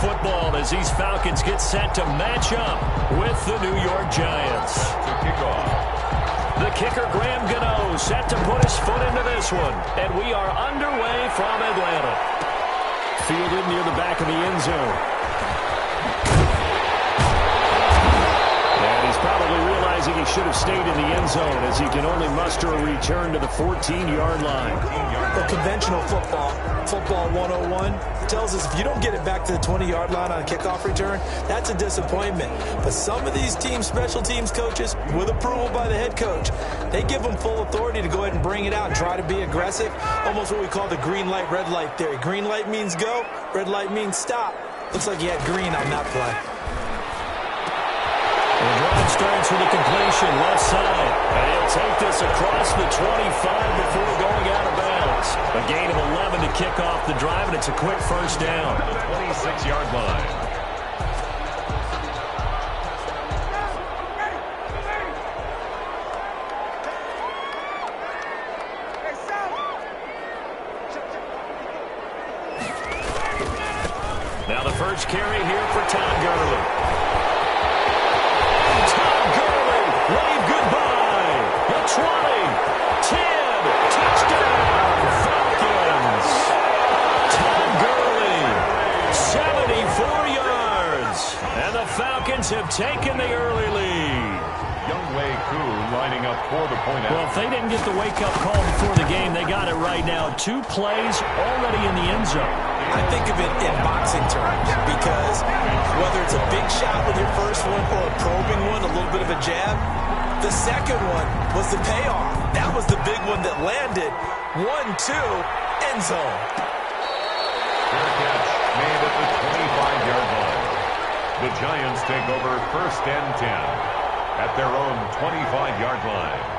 football as these Falcons get set to match up with the New York Giants. To kick off. The kicker, Graham Gano, set to put his foot into this one. And we are underway from Atlanta. Fielded near the back of the end zone. And he's probably realizing he should have stayed in the end zone as he can only muster a return to the 14-yard line. The conventional football 101, tells us if you don't get it back to the 20-yard line on a kickoff return, that's a disappointment. But some of these special teams coaches, with approval by the head coach, they give them full authority to go ahead and bring it out and try to be aggressive, almost what we call the green light, red light theory. Green light means go, red light means stop. Looks like he had green on that play. The drive starts with a completion left side. And he'll take this across the 25 before going out of bounds. A gain of 11 to kick off the drive, and it's a quick first down. The 26-yard line. Now the first carry here for Todd Gurley. Wave goodbye. The 20, 10, touchdown, Falcons. Todd Gurley, 74 yards. And the Falcons have taken the early lead. Younghoe Koo lining up for the point out. Well, if they didn't get the wake-up call before the game, they got it right now. 2 plays already in the end zone. I think of it in boxing terms because whether it's a big shot with your first one or a probing one, a little bit of a jab, the second one was the payoff. That was the big one that landed. 1-2, end zone. Fair catch made at the 25-yard line. The Giants take over 1st and 10 at their own 25-yard line.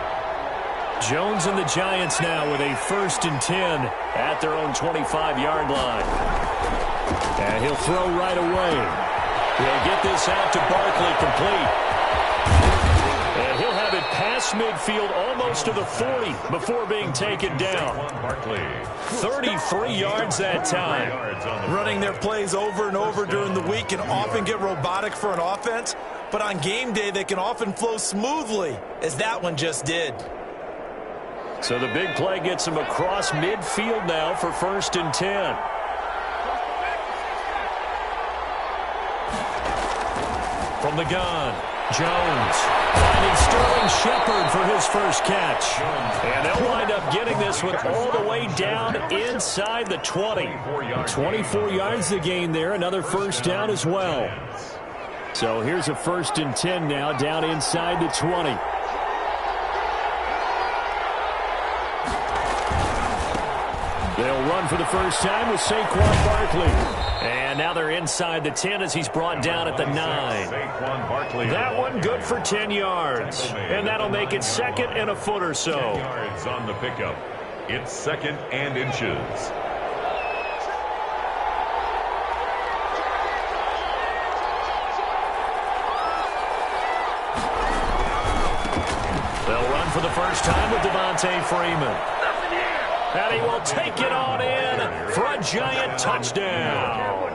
Jones and the Giants now with a 1st and 10 at their own 25-yard line. And he'll throw right away. He'll get this out to Barkley, complete. And he'll have it past midfield almost to the 40 before being taken down. 33 yards that time. Running their plays over and over during the week can often get robotic for an offense, but on game day they can often flow smoothly, as that one just did. So the big play gets him across midfield now for 1st and 10. From the gun, Jones finding Sterling Shepard for his first catch. And they'll wind up getting this one all the way down inside the 20. 24 yards to gain there, another first down as well. So here's a 1st and 10 now down inside the 20. They'll run for the first time with Saquon Barkley. And now they're inside the 10 as he's brought down at the 9. That one good for 10 yards. And that'll make it 2nd and a foot or so. 10 yards on the pickup. It's 2nd and inches. They'll run for the first time with Devontae Freeman. And he will take it on in for a Giant touchdown.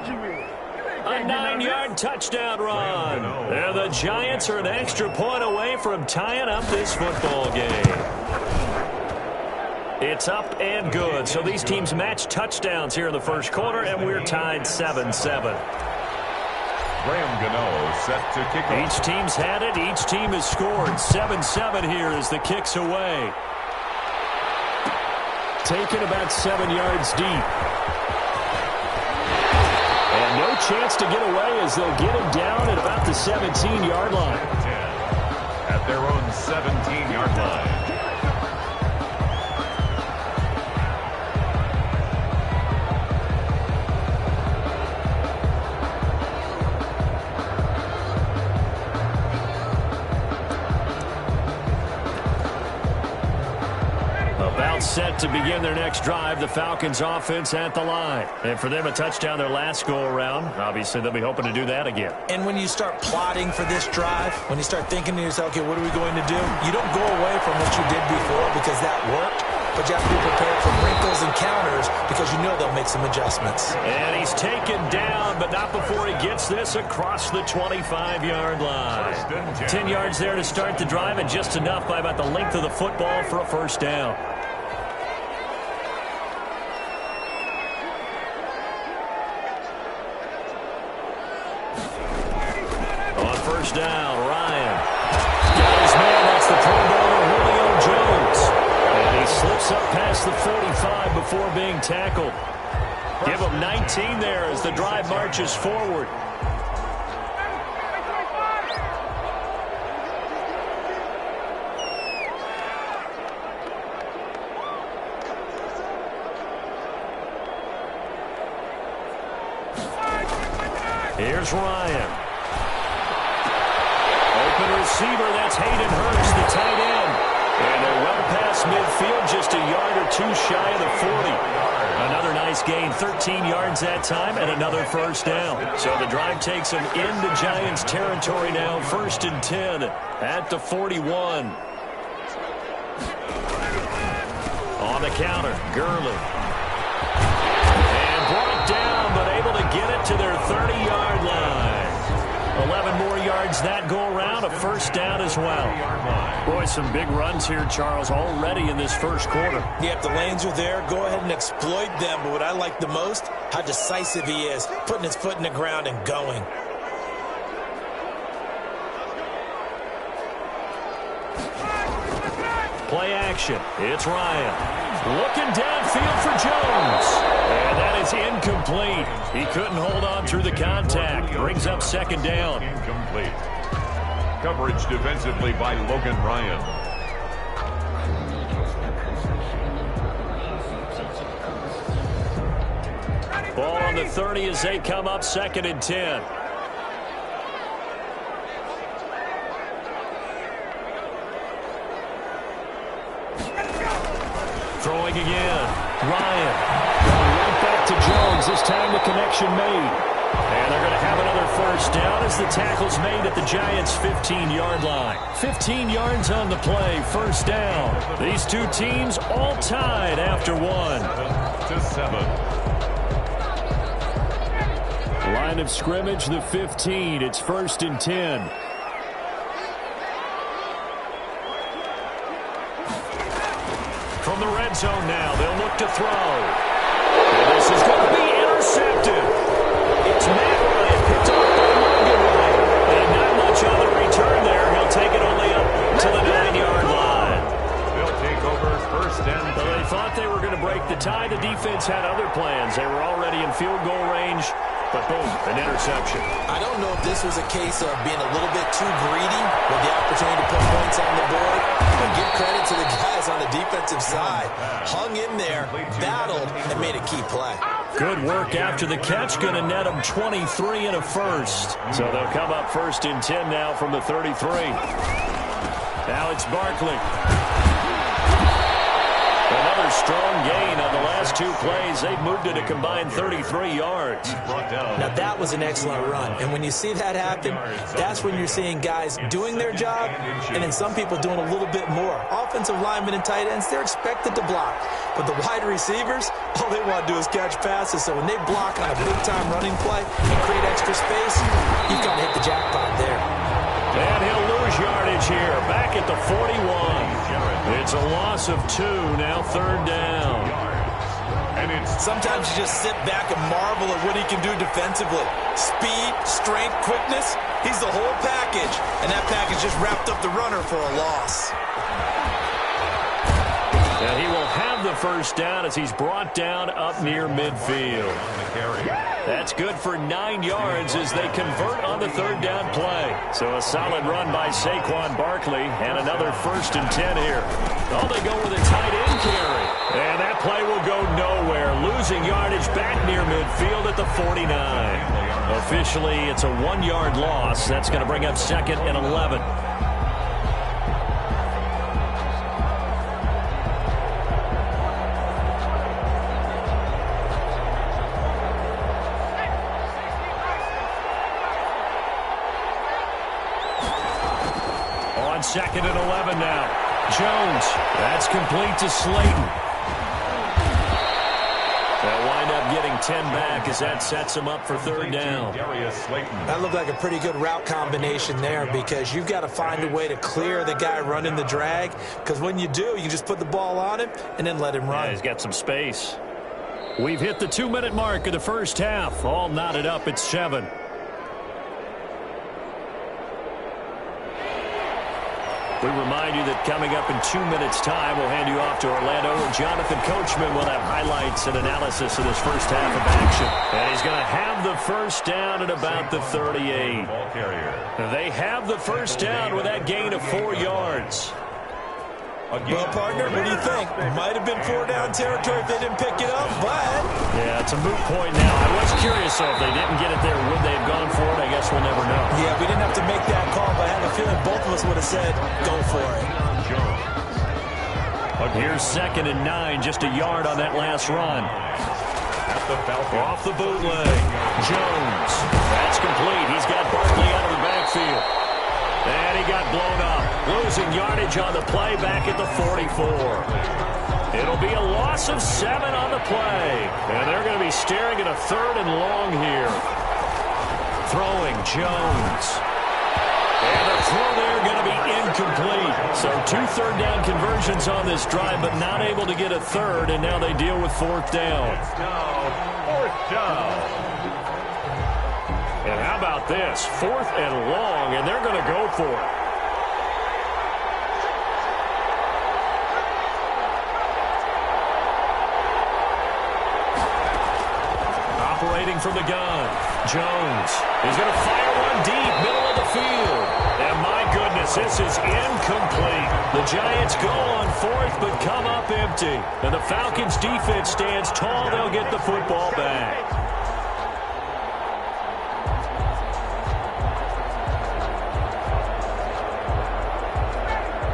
A 9-yard touchdown run. And the Giants are an extra point away from tying up this football game. It's up and good. So these teams match touchdowns here in the first quarter, and we're tied 7-7. Graham Gano set to kick off. Each team's had it. Each team has scored. 7-7 here as the kick's away. Taken about 7 yards deep. And no chance to get away as they'll get him down at about the 17-yard line. 10 at their own 17-yard line. Set to begin their next drive, the Falcons offense at the line. And for them, a touchdown their last go-around. Obviously, they'll be hoping to do that again. And when you start plotting for this drive, when you start thinking to yourself, okay, what are we going to do? You don't go away from what you did before because that worked. but you have to be prepared for wrinkles and counters because you know they'll make some adjustments. And he's taken down, but not before he gets this across the 25-yard line. 10 yards there to start the drive, and just enough by about the length of the football for a first down. On first down, Ryan. Got his man, that's the Pro Bowler, Julio Jones. And he slips up past the 45 before being tackled. Give him 19 there as the drive marches forward. Here's Ryan. Open receiver, that's Hayden Hurst, the tight end. And they're well past midfield, just a yard or two shy of the 40. Another nice gain, 13 yards that time, and another first down. So the drive takes them into Giants territory now, 1st and 10 at the 41. On the counter, Gurley. And brought down, but able to get it to their 30-yard line. 11 more yards that go around, a first down as well. Boy, some big runs here, Charles, already in this first quarter. Yeah, if the lanes are there, go ahead and exploit them. But what I like the most, how decisive he is, putting his foot in the ground and going. Play action. It's Ryan. Looking downfield for Jones. And that is incomplete. He couldn't hold on through the contact. Brings up second down. Incomplete. Coverage defensively by Logan Ryan. Ball on the 30 as they come up 2nd and 10. Throwing again. Ryan. Right back to Jones. This time the connection made. And they're going to have another first down as the tackle's made at the Giants' 15-yard line. 15 yards on the play. First down. These two teams all tied after 1. 7. Line of scrimmage, the 15. It's 1st and 10. From the red zone now, they'll look to throw. And this is going to be intercepted. It's Matt Ryan, picked off by Logan Ryan. And not much on the return there. He'll take it only up to the 9-yard line. They'll take over 1st and 10. Well, they thought they were going to break the tie. The defense had other plans. They were already in field goal range. But boom, an interception. I don't know if this was a case of being a little bit too greedy with the opportunity to put points on the board, but give credit to the guys on the defensive side. Hung in there, battled, and made a key play. Good work after the catch. Going to net them 23 and a first. So they'll come up 1st and 10 now from the 33. Now it's Barkley. Another strong gain on the last 2 plays. They've moved it a combined 33 yards. Now, that was an excellent run. And when you see that happen, that's when you're seeing guys doing their job and then some people doing a little bit more. Offensive linemen and tight ends, they're expected to block. But the wide receivers, all they want to do is catch passes. So when they block on a big-time running play and create extra space, you've got to hit the jackpot there. And he'll lose yardage here. Back at the 41. It's a loss of 2. Now 3rd down. Sometimes you just sit back and marvel at what he can do defensively. Speed, strength, quickness. He's the whole package. And that package just wrapped up the runner for a loss. And he will have the first down as he's brought down up near midfield. That's good for 9 yards as they convert on the 3rd down play. So a solid run by Saquon Barkley and another 1st and 10 here. Oh, they go with a tight end carry. And that play will go nowhere. Losing yardage back near midfield at the 49. Officially, it's a 1-yard loss. That's going to bring up 2nd and 11. On 2nd and 11 now. Jones, that's complete to Slayton. 10 back as that sets them up for third down. That looked like a pretty good route combination there because you've got to find a way to clear the guy running the drag, because when you do, you just put the ball on him and then let him run. Yeah, he's got some space. We've hit the 2-minute mark of the first half. All knotted up at 7. We remind you that coming up in 2 minutes' time, we'll hand you off to Orlando, where Jonathan Coachman will have highlights and analysis of this first half of action. And he's going to have the first down at about the 38. They have the first down with that gain of 4 yards. Well, partner, what do you think? Might have been 4-down territory if they didn't pick it up, but... Yeah, it's a moot point now. I was curious, so if they didn't get it there, would they have gone for it? I guess we'll never know. Yeah, we didn't have to make that call, but I have a feeling both of us would have said, go for it. Here's 2nd and 9, just a yard on that last run. Off the bootleg. Jones. That's complete. He's got Barkley out of the backfield. And he got blown up. Losing yardage on the play back at the 44. It'll be a loss of 7 on the play. And they're going to be staring at a 3rd and long here. Throwing Jones. And the throw there going to be incomplete. So 2 third-down conversions on this drive, but not able to get a 3rd, and now they deal with 4th down. 4th down. And how about this? 4th and long, and they're going to go for it. Operating from the gun, Jones is going to fire one deep, middle of the field. And my goodness, this is incomplete. The Giants go on 4th, but come up empty. And the Falcons' defense stands tall. They'll get the football back.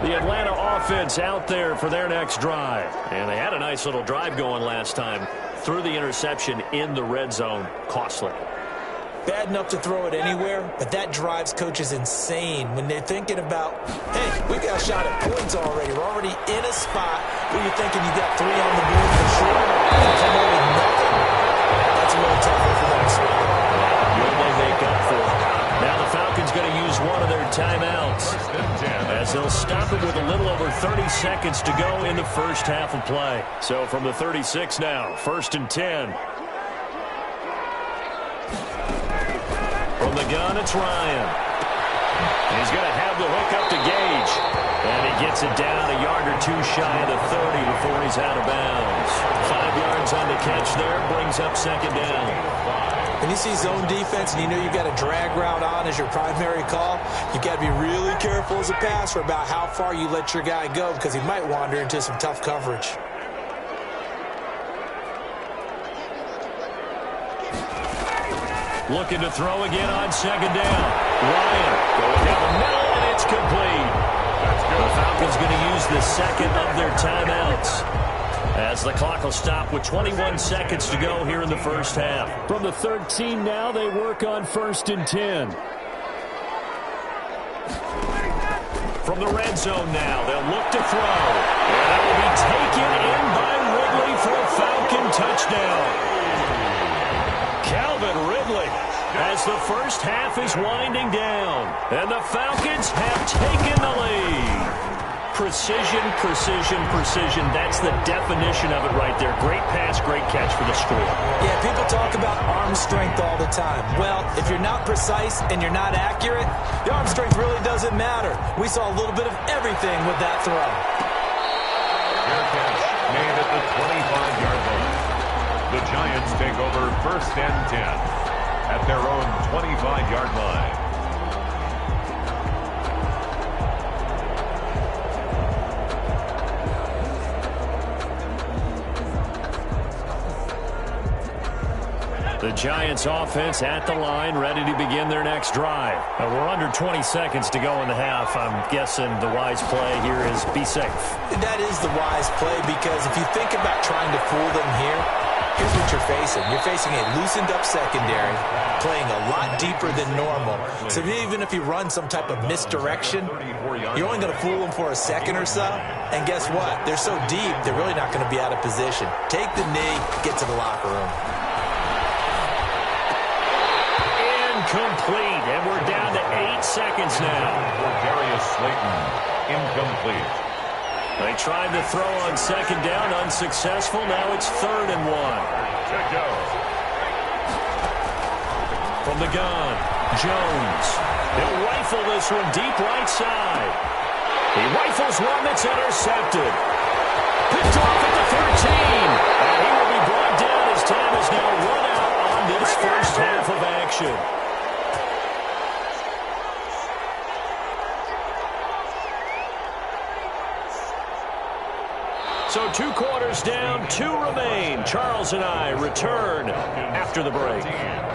The Atlanta offense out there for their next drive. And they had a nice little drive going last time. Threw the interception in the red zone. Costly. Bad enough to throw it anywhere, but that drives coaches insane when they're thinking about, hey, we've got a shot at points already. We're already in a spot where you're thinking you got 3 on the board for sure. And come away with nothing. That's a little tougher for them to swallow. Will they make up for it? Now the Falcons going to use one of their timeouts as they'll stop it with a little over 30 seconds to go in the first half of play. So from the 36 now, 1st and 10. From the gun, it's Ryan. He's going to have the hook up to Gage. And he gets it down a yard or 2 shy of the 30 before he's out of bounds. 5 yards on the catch there, brings up 2nd down. When you see zone defense and you know you've got a drag route on as your primary call, you've got to be really careful as a passer about how far you let your guy go, because he might wander into some tough coverage. Looking to throw again on 2nd down. Ryan going down the middle, and it's complete. The Falcons going to use the 2nd of their timeouts, as the clock will stop with 21 seconds to go here in the first half. From the 13 now, they work on 1st and 10. From the red zone now, they'll look to throw. And it will be taken in by Ridley for a Falcon touchdown. Calvin Ridley, as the first half is winding down. And the Falcons have taken the lead. Precision, precision, precision. That's the definition of it right there. Great pass, great catch for the score. Yeah, people talk about arm strength all the time. Well, if you're not precise and you're not accurate, the arm strength really doesn't matter. We saw a little bit of everything with that throw. Fair catch made at the 25-yard line. The Giants take over 1st and 10 at their own 25-yard line. The Giants offense at the line, ready to begin their next drive. We're under 20 seconds to go in the half. I'm guessing the wise play here is be safe. That is the wise play, because if you think about trying to fool them here, here's what you're facing. You're facing a loosened up secondary, playing a lot deeper than normal. So even if you run some type of misdirection, you're only going to fool them for a second or so. And guess what? They're so deep, they're really not going to be out of position. Take the knee, get to the locker room. Incomplete, and we're down to 8 seconds now. Darius Slayton, incomplete. They tried to throw on second down, unsuccessful. Now it's 3rd and 1. To go. From the gun, Jones. He'll rifle this one deep right side. He rifles one that's intercepted. Picked off at the 13. And he will be brought down as time is now run out on this first half of action. So 2 quarters down, 2 remain. Charles and I return after the break.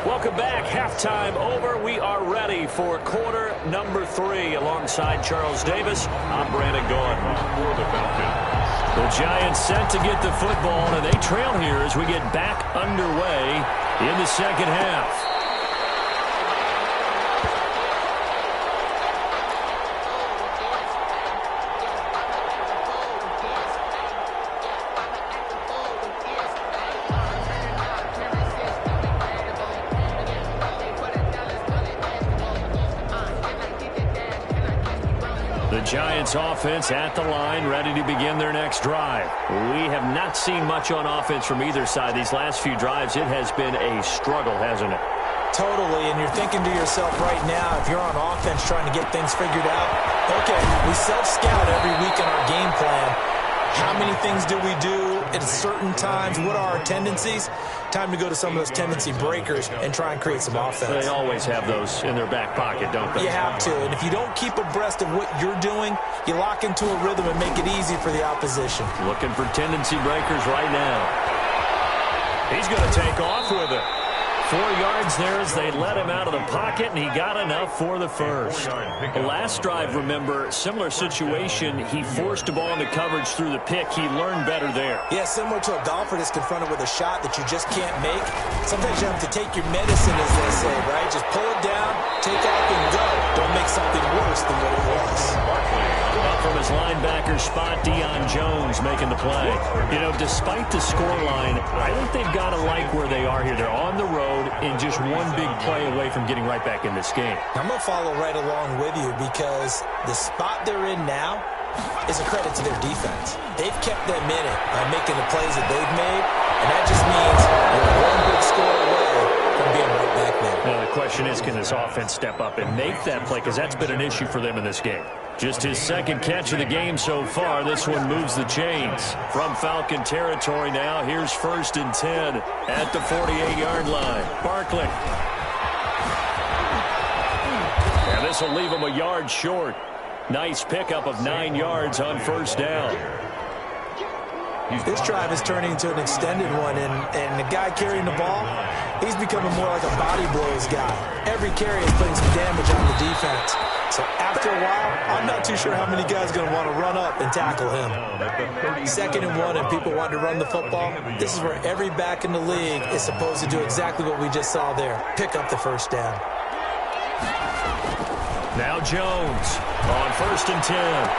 Welcome back. Halftime over. We are ready for quarter number 3. Alongside Charles Davis, I'm Brandon Gordon. For the Falcons. The Giants set to get the football, and they trail here as we get back underway in the second half. Giants offense at the line, ready to begin their next drive. We have not seen much on offense from either side these last few drives. It has been a struggle, hasn't it? Totally, and you're thinking to yourself right now, if you're on offense trying to get things figured out, okay, we self-scout every week in our game plan. How many things do we do at certain times? What are our tendencies? Time to go to some of those tendency breakers and try and create some offense. They always have those in their back pocket, don't they? You have to, and if you don't keep abreast of what you're doing, you lock into a rhythm and make it easy for the opposition. Looking for tendency breakers right now. He's going to take off with it. 4 yards there as they let him out of the pocket, and he got enough for the first. The last drive, remember, similar situation. He forced a ball into coverage through the pick. He learned better there. Yeah, similar to a golfer that's confronted with a shot that you just can't make. Sometimes you have to take your medicine, as they say, right? Just pull it down, take off, and go. Don't make something worse than what it was. Up from his linebacker spot, Deion Jones making the play. You know, despite the scoreline, I think they've got to like where they are here. They're on the road and just one big play away from getting right back in this game. I'm going to follow right along with you because the spot they're in now is a credit to their defense. They've kept them in it by making the plays that they've made, and that just means you're one big score away from being right back there. Now, the question is, can this offense step up and make that play? Because that's been an issue for them in this game. Just his second catch of the game so far. This one moves the chains. From Falcon territory now, here's 1st and 10 at the 48-yard line. Barkley. And this will leave him a yard short. Nice pickup of 9 yards on 1st down. This drive is turning into an extended one, and the guy carrying the ball, he's becoming more like a body blows guy. Every carry is putting some damage on the defense. So after a while, I'm not too sure how many guys are going to want to run up and tackle him. 2nd and 1, and people want to run the football. This is where every back in the league is supposed to do exactly what we just saw there. Pick up the 1st down. Now Jones on 1st and 10.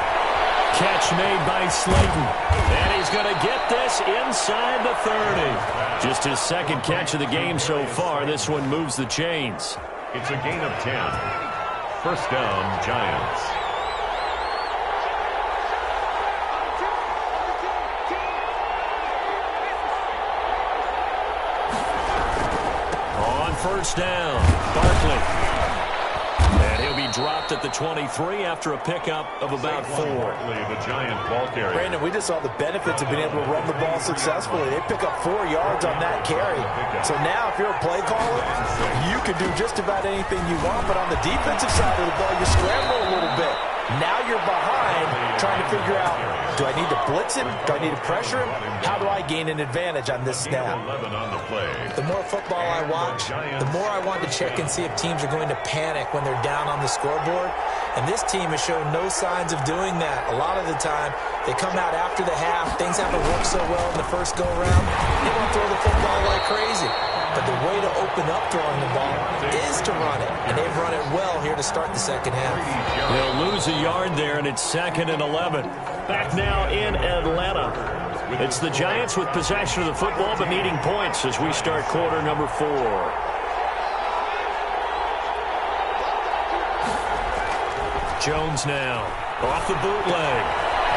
Catch made by Slayton. And he's going to get this inside the 30. Just his second catch of the game so far. This one moves the chains. It's a gain of 10. 1st down, Giants. On 1st down, Barkley. And he'll be dropped at the 23 after a pickup of about 4. The Giant ball carrier. Brandon, we just saw the benefits of being able to run the ball successfully. They pick up 4 yards on that carry. So now if you're a play caller, you can do just about anything you want. But on the defensive side of the ball, you scramble a little bit. Now you're behind trying to figure out, do I need to blitz him? Do I need to pressure him? How do I gain an advantage on this snap? The more football I watch, the more I want to check and see if teams are going to panic when they're down on the scoreboard. And this team has shown no signs of doing that. A lot of the time, they come out after the half. Things haven't worked so well in the first go-around. They don't throw the football like crazy. But the way to open up throwing the ball is to run it. And they've run it well here to start the second half. They'll lose a yard there, and it's 2nd and 11. Back now in Atlanta. It's the Giants with possession of the football, but needing points as we start quarter number 4. Jones now. Off the bootleg.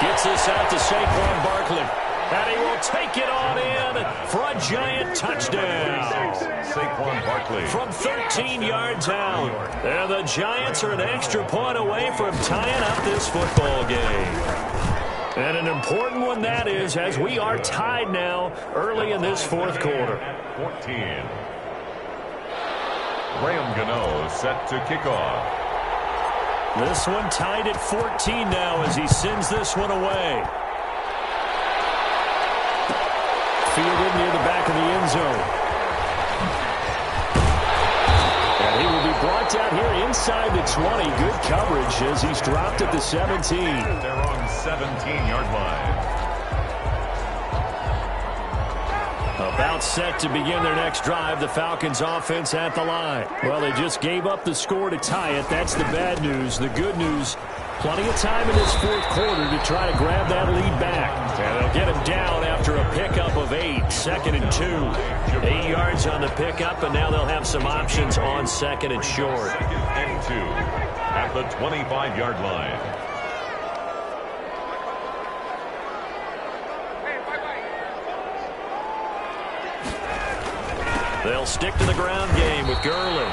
Gets this out to Saquon Barkley. And he will take it on in for a giant touchdown. Saquon Barkley. From 13 yards out. And the Giants are an extra point away from tying up this football game. And an important one that is, as we are tied now early in this fourth quarter. 14. Graham Gano set to kick off. This one tied at 14 now as he sends this one away. Fielded near the back of the end zone. And he will be brought down here inside the 20. Good coverage as he's dropped at the 17. They're on 17-yard line. About set to begin their next drive, the Falcons offense at the line. Well, they just gave up the score to tie it. That's the bad news. The good news, plenty of time in this fourth quarter to try to grab that lead back. And they'll get him down after a pickup of 8, 2nd and 2. 8 yards on the pickup, and now they'll have some options on 2nd and short. 2nd and 2 at the 25-yard line. They'll stick to the ground game with Gurley.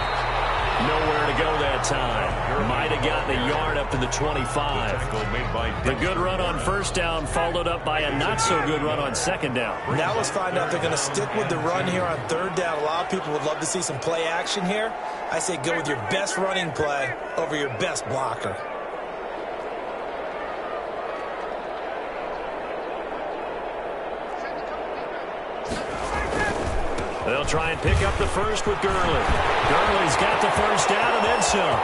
Nowhere to go that time. Might have gotten a yard up to the 25. The good run on first down followed up by a not-so-good run on second down. Now let's find out if they're going to stick with the run here on third down. A lot of people would love to see some play action here. I say go with your best running play over your best blocker. They'll try and pick up the first with Gurley. Gurley's got the first down and then some.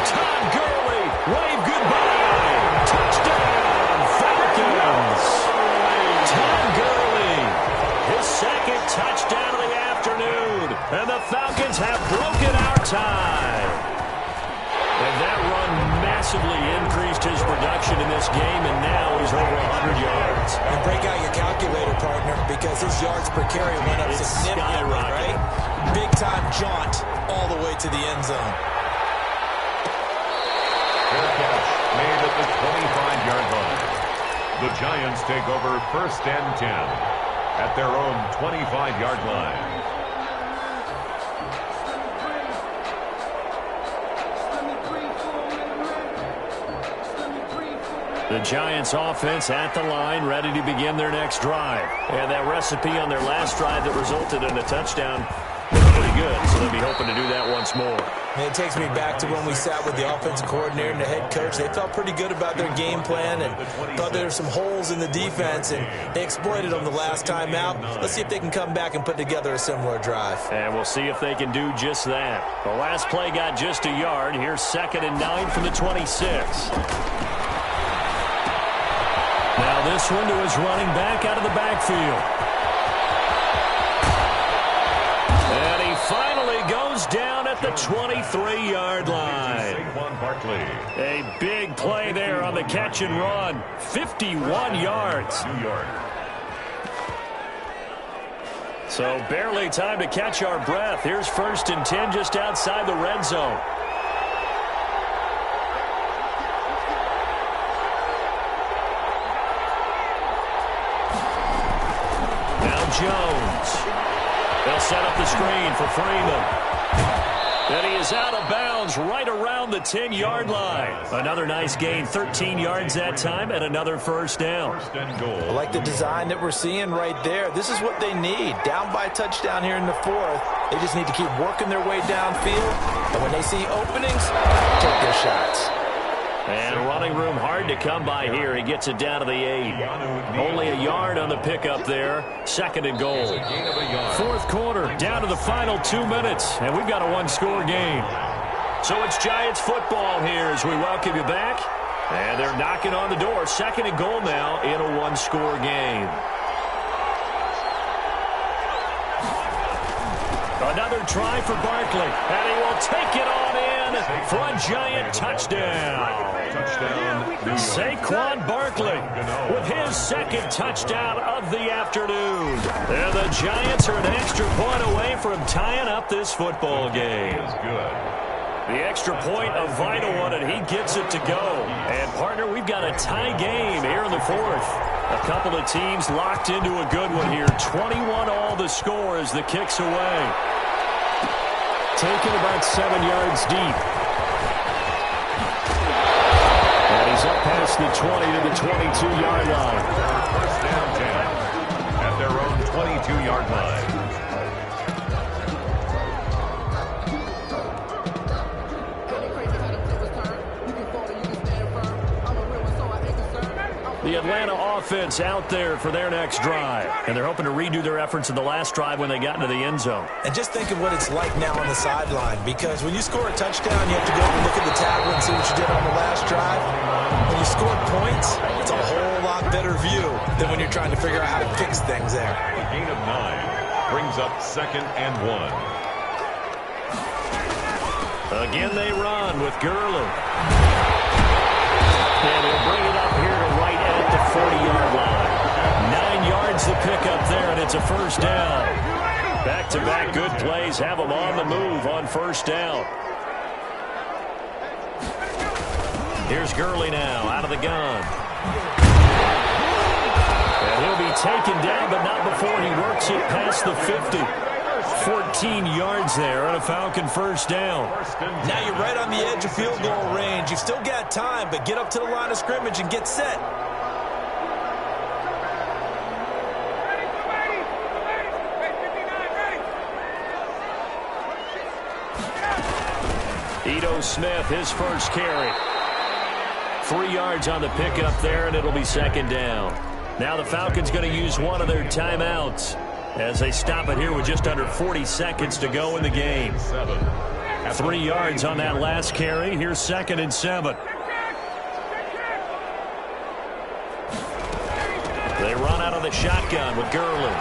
Todd Gurley, wave goodbye. Touchdown, Falcons. Todd Gurley, his second touchdown of the afternoon. And the Falcons have broken our tie. And that run massively increased his production in this game, and now he's over 100 yards. And break out your calculator, partner, because his yards per carry went up significantly, right? Big-time jaunt all the way to the end zone. Fair catch made at the 25-yard line. The Giants take over 1st and 10 at their own 25-yard line. The Giants offense at the line, ready to begin their next drive. And that recipe on their last drive that resulted in a touchdown was pretty good, so they'll be hoping to do that once more. And it takes me back to when we sat with the offensive coordinator and the head coach. They felt pretty good about their game plan and thought there were some holes in the defense, and they exploited them the last time out. Let's see if they can come back and put together a similar drive. And we'll see if they can do just that. The last play got just a yard. Here's 2nd and 9 from the 26. Now this one to his running back out of the backfield. And he finally goes down at the 23-yard line. Saquon Barkley. A big play there on the catch and run. 51 yards. New York. So barely time to catch our breath. Here's 1st and 10 just outside the red zone. Jones. They'll set up the screen for Freeman. And he is out of bounds right around the 10-yard line. Another nice gain, 13 yards that time, and another first down. 1st and goal. I like the design that we're seeing right there. This is what they need. Down by a touchdown here in the 4th. They just need to keep working their way downfield. And when they see openings, take their shots. And running room hard to come by here. He gets it down to the 8. Only a yard on the pickup there. 2nd and goal. 4th quarter, down to the final 2 minutes. And we've got a one-score game. So it's Giants football here as we welcome you back. And they're knocking on the door. 2nd and goal now in a one-score game. Another try for Barkley, and he will take it on in for a giant touchdown. Saquon Barkley with his 2nd touchdown of the afternoon. And the Giants are an extra point away from tying up this football game. Is good. The extra point, a vital one, and he gets it to go. And, partner, we've got a tie game here in the fourth. A couple of teams locked into a good one here. 21 all the score as the kick's away. Taken about 7 yards deep. And he's up past the 20 to the 22-yard line. First down 10 at their own 22-yard line. The Atlanta offense out there for their next drive. And they're hoping to redo their efforts in the last drive when they got into the end zone. And just think of what it's like now on the sideline, because when you score a touchdown, you have to go and look at the tablet and see what you did on the last drive. When you score points, it's a whole lot better view than when you're trying to figure out how to fix things there. A gain of 9 brings up 2nd and 1. Again, they run with Gurley. And he'll bring it up here to right at the 40-yard line. 9 yards to pick up there, and it's a first down. Back-to-back good plays have them on the move on first down. Here's Gurley now out of the gun. And he'll be taken down, but not before he works it past the 50. 14 yards there and a Falcon first down. Now you're right on the edge of field goal range. You've still got time, but get up to the line of scrimmage and get set. Ito Smith, his first carry. 3 yards on the pickup there, and it'll be second down. Now the Falcons going to use one of their timeouts as they stop it here with just under 40 seconds to go in the game. 3 yards on that last carry. Here's 2nd and 7. They run out of the shotgun with Gurley.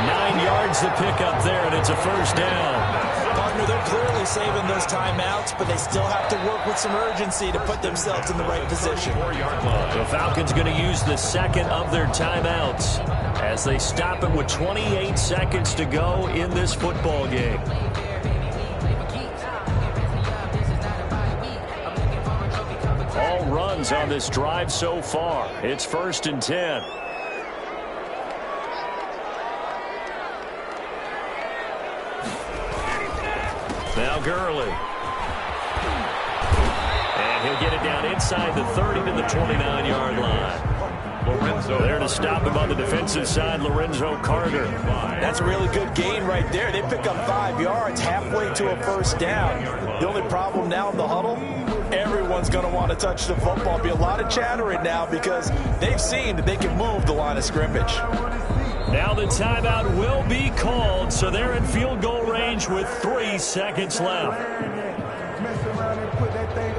9 yards to pick up there, and it's a first down. Partner, they're clearly saving those timeouts, but they still have to work with some urgency to put themselves in the right position. The Falcons going to use the second of their timeouts as they stop it with 28 seconds to go in this football game. All runs on this drive so far. It's 1st and 10. Now Gurley. And he'll get it down inside the 30 to the 29-yard line. Lorenzo there to stop him on the defensive side, Lorenzo Carter. That's a really good gain right there. They pick up 5 yards halfway to a first down. The only problem now in the huddle, everyone's going to want to touch the football. Be a lot of chattering now because they've seen that they can move the line of scrimmage. Now the timeout will be called, so they're in field goal range with 3 seconds left.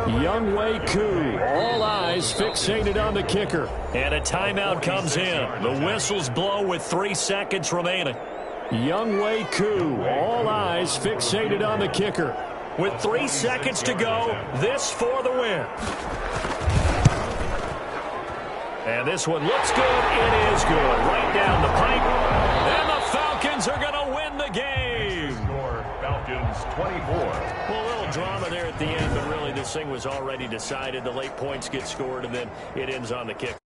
Younghoe Koo, all eyes fixated on the kicker. And a timeout comes in. The whistles blow with 3 seconds remaining. Younghoe Koo, all eyes fixated on the kicker. With 3 seconds to go, this for the win. And this one looks good. It is good. Right down the pipe. And the Falcons are going to win the game. Score Falcons 24. Well, a little drama there at the end, but really this thing was already decided. The late points get scored, and then it ends on the kick.